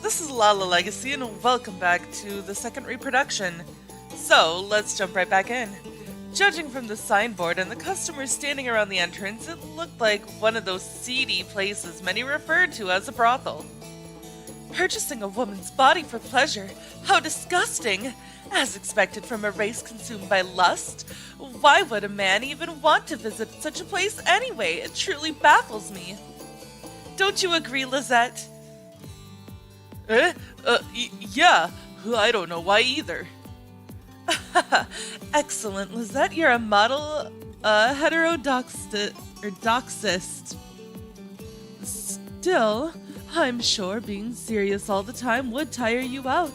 this is Lala Legacy and welcome back to the second reproduction. So, let's jump right back in. Judging from the signboard and the customers standing around the entrance, it looked like one of those seedy places many referred to as a brothel. Purchasing a woman's body for pleasure, how disgusting! As expected from a race consumed by lust, why would a man even want to visit such a place anyway? It truly baffles me. Don't you agree, Lezette? Yeah, I don't know why either. Excellent, Lezette. You're a model heterodoxist. Still, I'm sure being serious all the time would tire you out.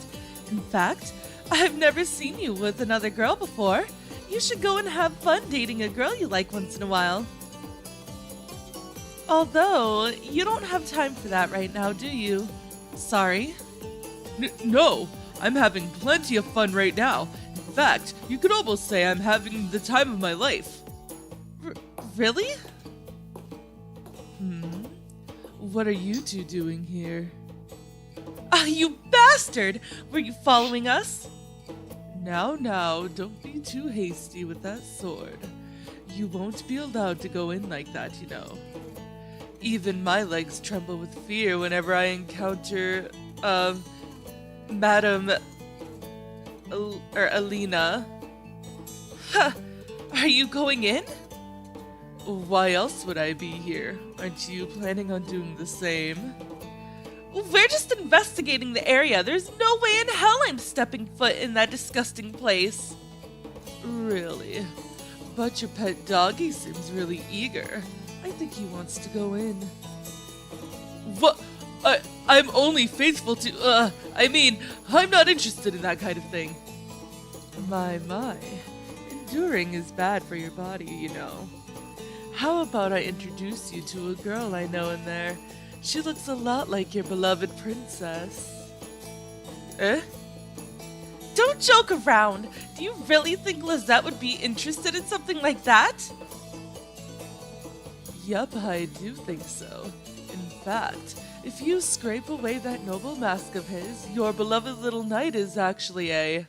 In fact, I've never seen you with another girl before. You should go and have fun dating a girl you like once in a while. Although, you don't have time for that right now, do you? Sorry. No, I'm having plenty of fun right now. In fact, you could almost say I'm having the time of my life. Really? What are you two doing here? You bastard! Were you following us? Now, don't be too hasty with that sword. You won't be allowed to go in like that, you know. Even my legs tremble with fear whenever I encounter, Madam Alina. Huh, are you going in? Why else would I be here? Aren't you planning on doing the same? We're just investigating the area. There's no way in hell I'm stepping foot in that disgusting place. Really? But your pet doggy seems really eager. I think he wants to go in. What? I'm only faithful to, I'm not interested in that kind of thing. My. Enduring is bad for your body, you know. How about I introduce you to a girl I know in there? She looks a lot like your beloved princess. Don't joke around! Do you really think Lezette would be interested in something like that? Yup, I do think so. In fact, if you scrape away that noble mask of his, your beloved little knight is actually a...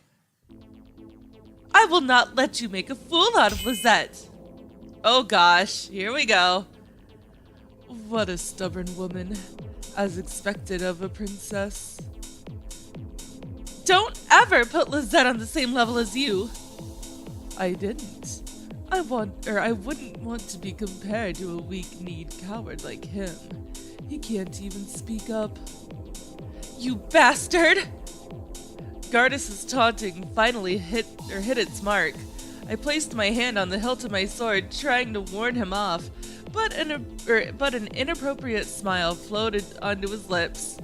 I will not let you make a fool out of Lezette! Oh gosh, here we go. What a stubborn woman, as expected of a princess. Don't ever put Lezette on the same level as you. I didn't. I wouldn't want to be compared to a weak-kneed coward like him. He can't even speak up. You bastard! Gardis' taunting finally hit its mark. I placed my hand on the hilt of my sword, trying to warn him off, but an inappropriate smile floated onto his lips.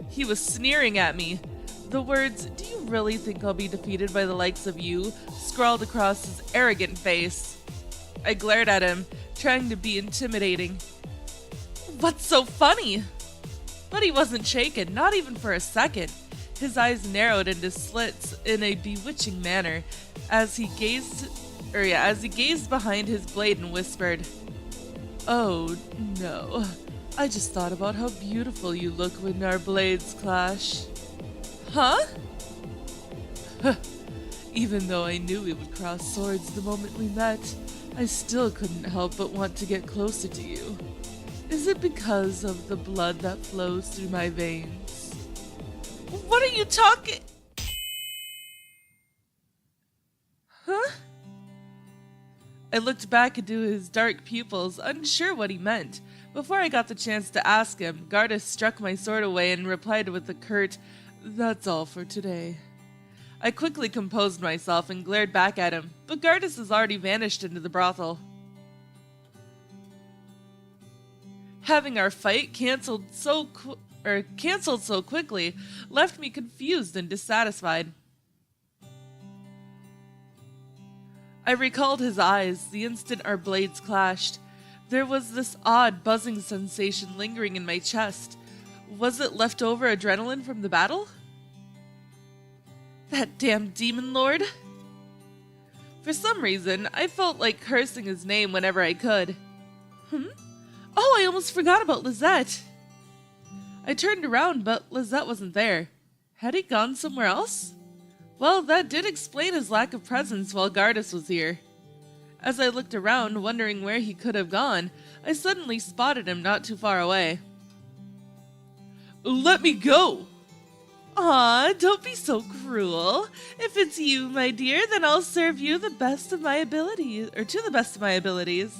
He was sneering at me. The words, "Do you really think I'll be defeated by the likes of you?" scrawled across his arrogant face. I glared at him, trying to be intimidating. What's so funny? But he wasn't shaken, not even for a second. His eyes narrowed into slits in a bewitching manner as he gazed behind his blade and whispered, "Oh, no. I just thought about how beautiful you look when our blades clash." Huh? Even though I knew we would cross swords the moment we met, I still couldn't help but want to get closer to you. Is it because of the blood that flows through my veins? What are you talking? Huh? I looked back into his dark pupils, unsure what he meant. Before I got the chance to ask him, Gardis struck my sword away and replied with a curt, "That's all for today." I quickly composed myself and glared back at him, but Gardis has already vanished into the brothel. Having our fight canceled so quickly left me confused and dissatisfied. I recalled his eyes the instant our blades clashed. There was this odd buzzing sensation lingering in my chest. Was it leftover adrenaline from the battle? That damn demon lord? For some reason, I felt like cursing his name whenever I could. Oh, I almost forgot about Lezette. I turned around, but Lezette wasn't there. Had he gone somewhere else? Well, that did explain his lack of presence while Gardis was here. As I looked around, wondering where he could have gone, I suddenly spotted him not too far away. Let me go! Aw, don't be so cruel. If it's you, my dear, then I'll serve you the best of my abilities, or to the best of my abilities.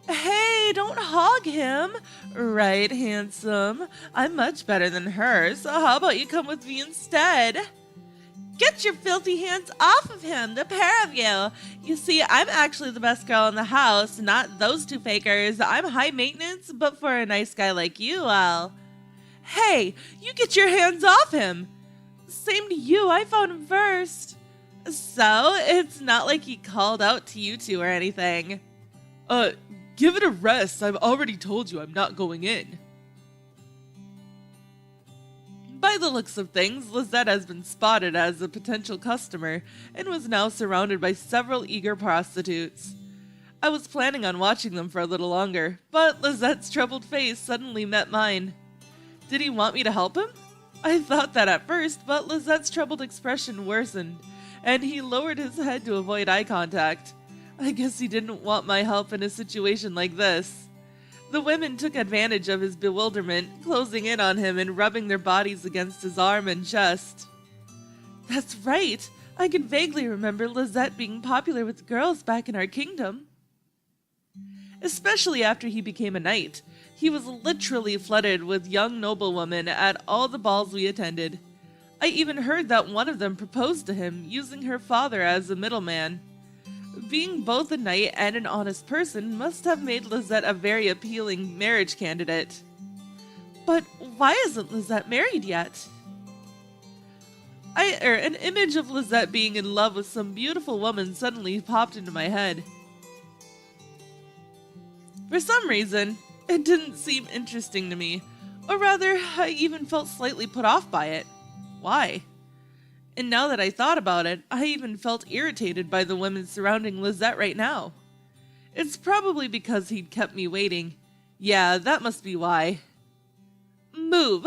Hey, don't hog him. Right, handsome. I'm much better than her, so how about you come with me instead? Get your filthy hands off of him, the pair of you. You see, I'm actually the best girl in the house, not those two fakers. I'm high maintenance, but for a nice guy like you, well... Hey, you get your hands off him. Same to you, I found him first. So, it's not like he called out to you two or anything. Give it a rest. I've already told you I'm not going in. By the looks of things, Lezette has been spotted as a potential customer and was now surrounded by several eager prostitutes. I was planning on watching them for a little longer, but Lezette's troubled face suddenly met mine. Did he want me to help him? I thought that at first, but Lezette's troubled expression worsened, and he lowered his head to avoid eye contact. I guess he didn't want my help in a situation like this. The women took advantage of his bewilderment, closing in on him and rubbing their bodies against his arm and chest. That's right! I can vaguely remember Lezette being popular with girls back in our kingdom. Especially after he became a knight. He was literally flooded with young noblewomen at all the balls we attended. I even heard that one of them proposed to him, using her father as a middleman. Being both a knight and an honest person must have made Lezette a very appealing marriage candidate. But why isn't Lezette married yet? An image of Lezette being in love with some beautiful woman suddenly popped into my head. For some reason, it didn't seem interesting to me, or rather, I even felt slightly put off by it. Why? And now that I thought about it, I even felt irritated by the women surrounding Lezette right now. It's probably because he'd kept me waiting. Yeah, that must be why. Move!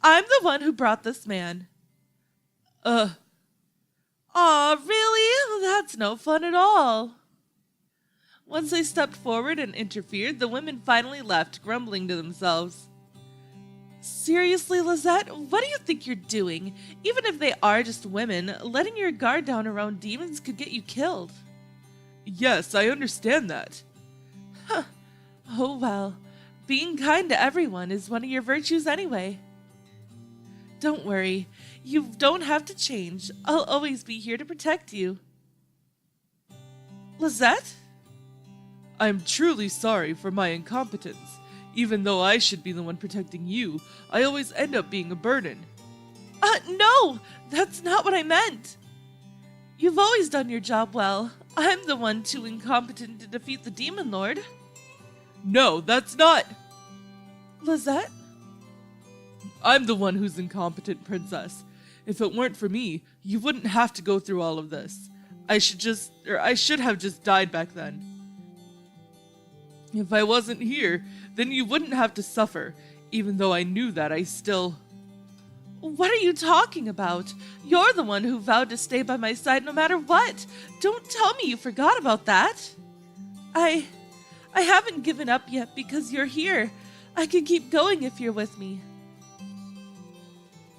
I'm the one who brought this man. Aw, really? That's no fun at all. Once I stepped forward and interfered, the women finally left, grumbling to themselves. Seriously, Lezette, what do you think you're doing? Even if they are just women, letting your guard down around demons could get you killed. Yes, I understand that. Huh. Oh well, being kind to everyone is one of your virtues anyway. Don't worry, you don't have to change. I'll always be here to protect you. Lezette? I'm truly sorry for my incompetence. Even though I should be the one protecting you, I always end up being a burden. No! That's not what I meant! You've always done your job well. I'm the one too incompetent to defeat the Demon Lord. No, that's not... Lezette? I'm the one who's incompetent, Princess. If it weren't for me, you wouldn't have to go through all of this. I should have just died back then. If I wasn't here, then you wouldn't have to suffer, even though I knew that I still... What are you talking about? You're the one who vowed to stay by my side no matter what. Don't tell me you forgot about that. I haven't given up yet because you're here. I can keep going if you're with me.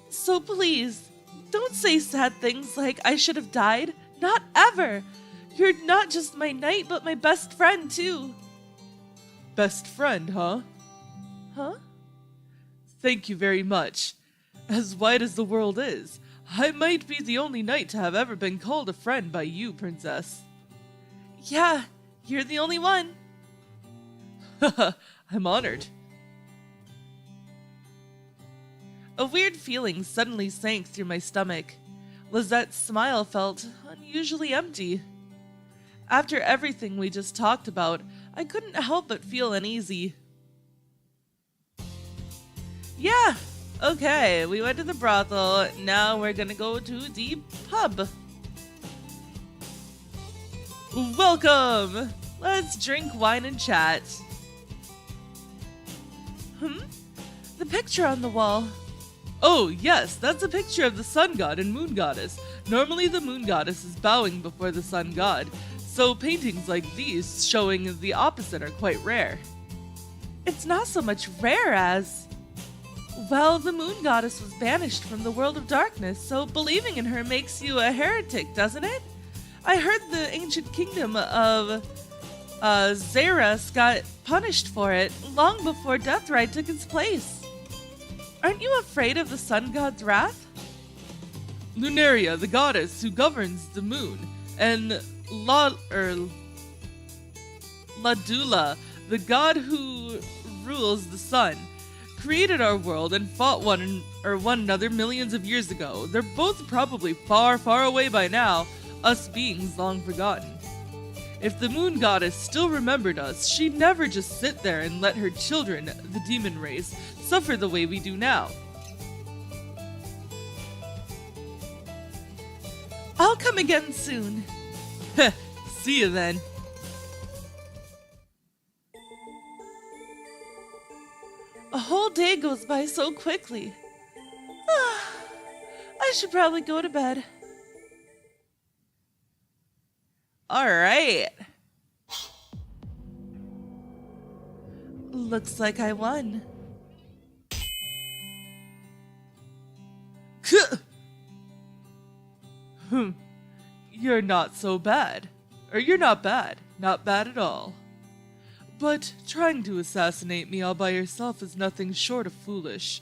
So please, don't say sad things like I should have died. Not ever. You're not just my knight, but my best friend, too. Best friend, huh? Huh? Thank you very much. As wide as the world is, I might be the only knight to have ever been called a friend by you, Princess. Yeah, you're the only one. Haha, I'm honored. A weird feeling suddenly sank through my stomach. Lezette's smile felt unusually empty. After everything we just talked about, I couldn't help but feel uneasy. Yeah, okay, we went to the brothel, now we're gonna go to the pub. Welcome! Let's drink wine and chat. The picture on the wall. Oh, yes, that's a picture of the sun god and moon goddess. Normally the moon goddess is bowing before the sun god, so paintings like these showing the opposite are quite rare. It's not so much rare as... Well, the moon goddess was banished from the world of darkness, so believing in her makes you a heretic, doesn't it? I heard the ancient kingdom of Xeris got punished for it long before Deathrite took its place. Aren't you afraid of the sun god's wrath? Lunaria, the goddess who governs the moon, and Ladula, the god who rules the sun, created our world and fought one another millions of years ago. They're both probably far, far away by now, us beings long forgotten. If the moon goddess still remembered us, she'd never just sit there and let her children, the demon race, suffer the way we do now. I'll come again soon. See you then. A whole day goes by so quickly. I should probably go to bed. Alright. Looks like I won. You're not so bad. Or you're not bad. Not bad at all. But trying to assassinate me all by yourself is nothing short of foolish.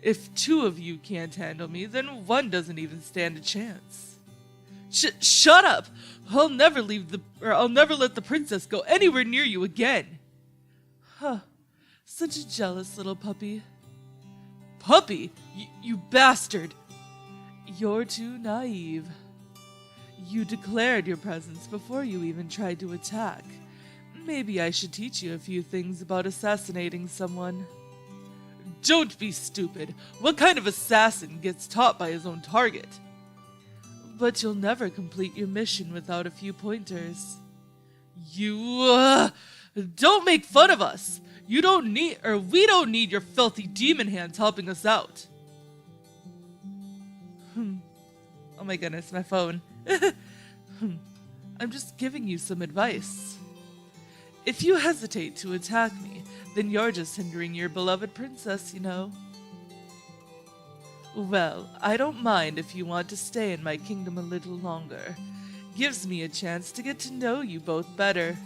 If two of you can't handle me, then one doesn't even stand a chance. Shut up! I'll never let the princess go anywhere near you again. Such a jealous little puppy. Puppy? You bastard! You're too naive. You declared your presence before you even tried to attack. Maybe I should teach you a few things about assassinating someone. Don't be stupid. What kind of assassin gets taught by his own target? But you'll never complete your mission without a few pointers. You, don't make fun of us. We don't need your filthy demon hands helping us out. Oh my goodness, my phone. I'm just giving you some advice. If you hesitate to attack me, then you're just hindering your beloved princess, you know. Well, I don't mind if you want to stay in my kingdom a little longer. Gives me a chance to get to know you both better.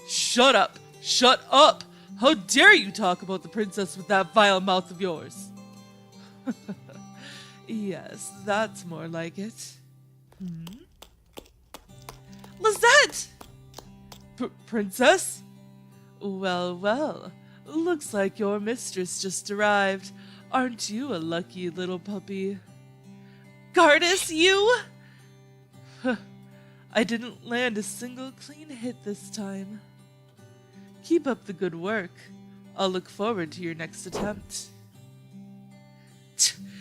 Shut up! Shut up! How dare you talk about the princess with that vile mouth of yours? Yes, that's more like it. Lezette! Princess? Well, well, looks like your mistress just arrived. Aren't you a lucky little puppy? Gardis, you? I didn't land a single clean hit this time. Keep up the good work. I'll look forward to your next attempt.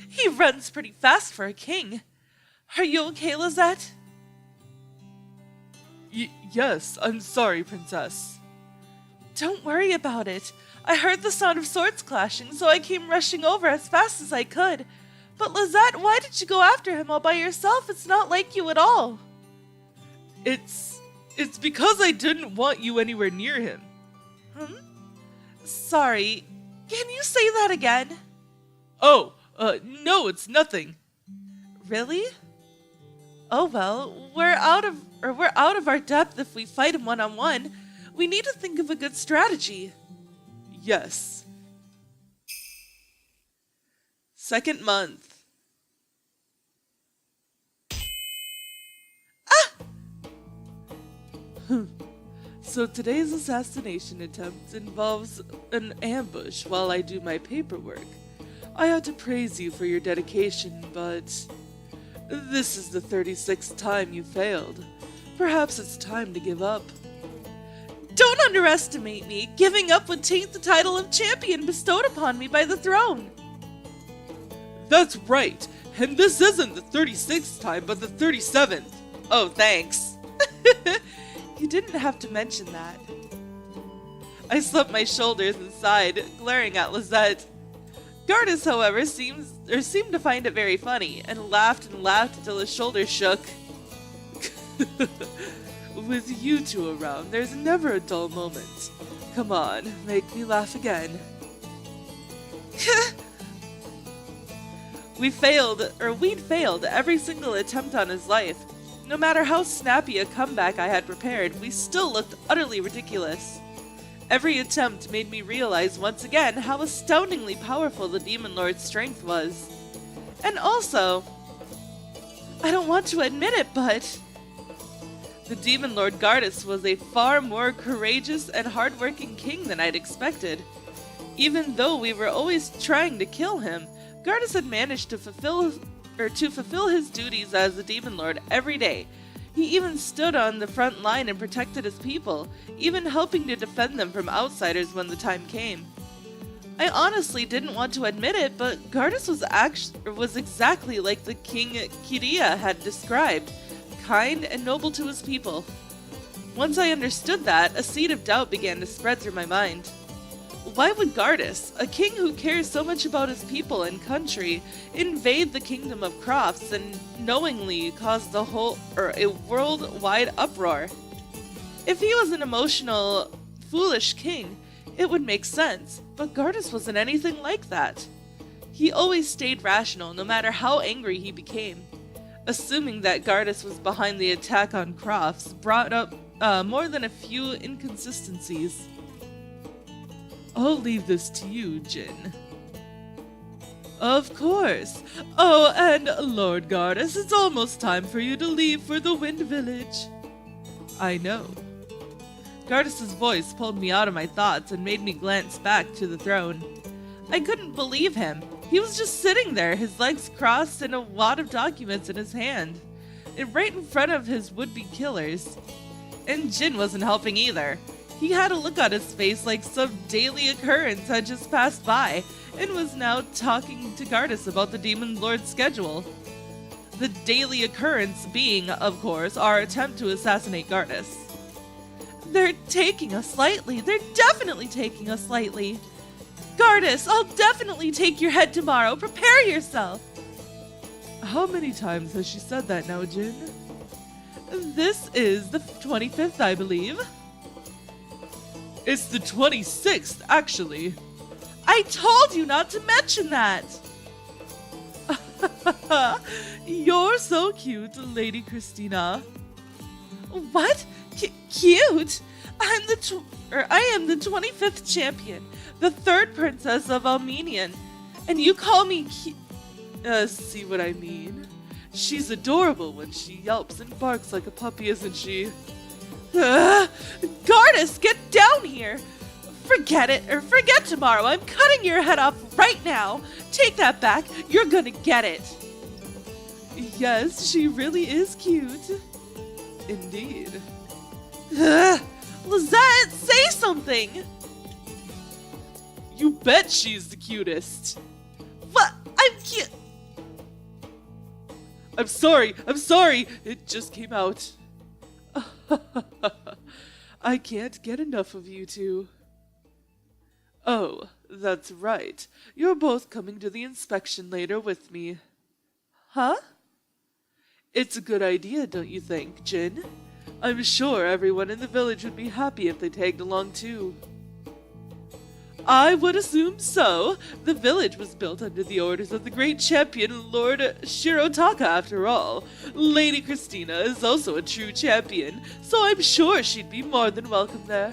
He runs pretty fast for a king. Are you okay, Lezette? Yes, I'm sorry, Princess. Don't worry about it. I heard the sound of swords clashing, so I came rushing over as fast as I could. But Lezette, why did you go after him all by yourself? It's not like you at all. It's because I didn't want you anywhere near him. Sorry. Can you say that again? Oh, no, it's nothing. Really? Oh well, we're out of our depth if we fight him one-on-one. We need to think of a good strategy. Yes. Second month. So today's assassination attempt involves an ambush while I do my paperwork. I ought to praise you for your dedication, but this is the 36th time you failed. Perhaps it's time to give up. Don't underestimate me. Giving up would taint the title of champion bestowed upon me by the throne. That's right. And this isn't the 36th time, but the 37th. Oh, thanks. You didn't have to mention that. I slumped my shoulders and sighed, glaring at Lezette. Gardis, however, seemed to find it very funny, and laughed until his shoulders shook. With you two around, there's never a dull moment. Come on, make me laugh again. We'd failed every single attempt on his life. No matter how snappy a comeback I had prepared, we still looked utterly ridiculous. Every attempt made me realize once again how astoundingly powerful the Demon Lord's strength was. And also, I don't want to admit it, but the Demon Lord Gardis was a far more courageous and hardworking king than I'd expected. Even though we were always trying to kill him, Gardis had managed to fulfill his duties as the Demon Lord every day. He even stood on the front line and protected his people, even helping to defend them from outsiders when the time came. I honestly didn't want to admit it, but Gardis was exactly like the King Kiria had described, kind and noble to his people. Once I understood that, a seed of doubt began to spread through my mind. Why would Gardis, a king who cares so much about his people and country, invade the kingdom of Crofts and knowingly cause a worldwide uproar? If he was an emotional, foolish king, it would make sense, but Gardis wasn't anything like that. He always stayed rational, no matter how angry he became. Assuming that Gardis was behind the attack on Crofts brought up more than a few inconsistencies. I'll leave this to you, Jin. Of course. Oh, and Lord Gardis, it's almost time for you to leave for the Wind Village. I know. Gardis' voice pulled me out of my thoughts and made me glance back to the throne. I couldn't believe him. He was just sitting there, his legs crossed and a wad of documents in his hand, and right in front of his would-be killers. And Jin wasn't helping either. He had a look on his face like some daily occurrence had just passed by, and was now talking to Gardis about the Demon Lord's schedule. The daily occurrence being, of course, our attempt to assassinate Gardis. They're taking us lightly. They're definitely taking us lightly. Gardis, I'll definitely take your head tomorrow. Prepare yourself. How many times has she said that now, Jin? This is the 25th, I believe. It's the 26th, actually. I told you not to mention that. You're so cute, Lady Christina. What? Cute? I am the 25th champion, the 3rd princess of Armenian, and you call me see what I mean? She's adorable when she yelps and barks like a puppy, isn't she? Gardis, get down here! Forget it, or forget tomorrow. I'm cutting your head off right now. Take that back. You're gonna get it. Yes, she really is cute. Indeed. Lezette, say something! You bet she's the cutest. What? I'm cute. I'm sorry. It just came out. I can't get enough of you two. Oh, that's right. You're both coming to the inspection later with me. Huh? It's a good idea, don't you think, Jin? I'm sure everyone in the village would be happy if they tagged along too. I would assume so. The village was built under the orders of the great champion, Lord Shirotaka, after all. Lady Christina is also a true champion, so I'm sure she'd be more than welcome there.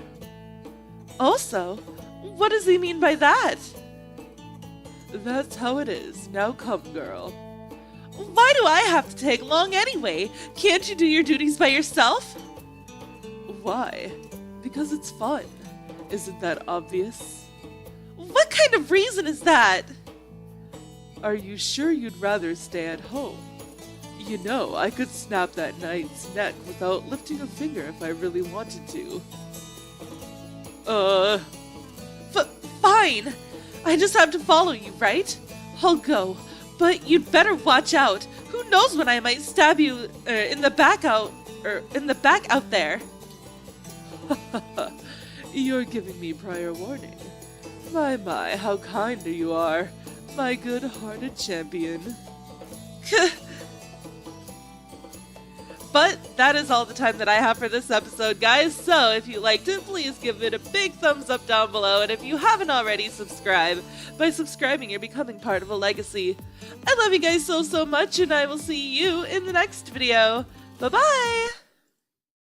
Also, what does he mean by that? That's how it is. Now come, girl. Why do I have to tag along anyway? Can't you do your duties by yourself? Why? Because it's fun. Isn't that obvious? What kind of reason is that? Are you sure you'd rather stay at home? You know, I could snap that knight's neck without lifting a finger if I really wanted to. Fine. I just have to follow you, right? I'll go, but you'd better watch out. Who knows when I might stab you in the back out there. You're giving me prior warning. My, how kind you are. my good-hearted champion. But that is all the time that I have for this episode, guys. So if you liked it, please give it a big thumbs up down below. And if you haven't already, subscribe. By subscribing, you're becoming part of a legacy. I love you guys so much, and I will see you in the next video. Bye-bye!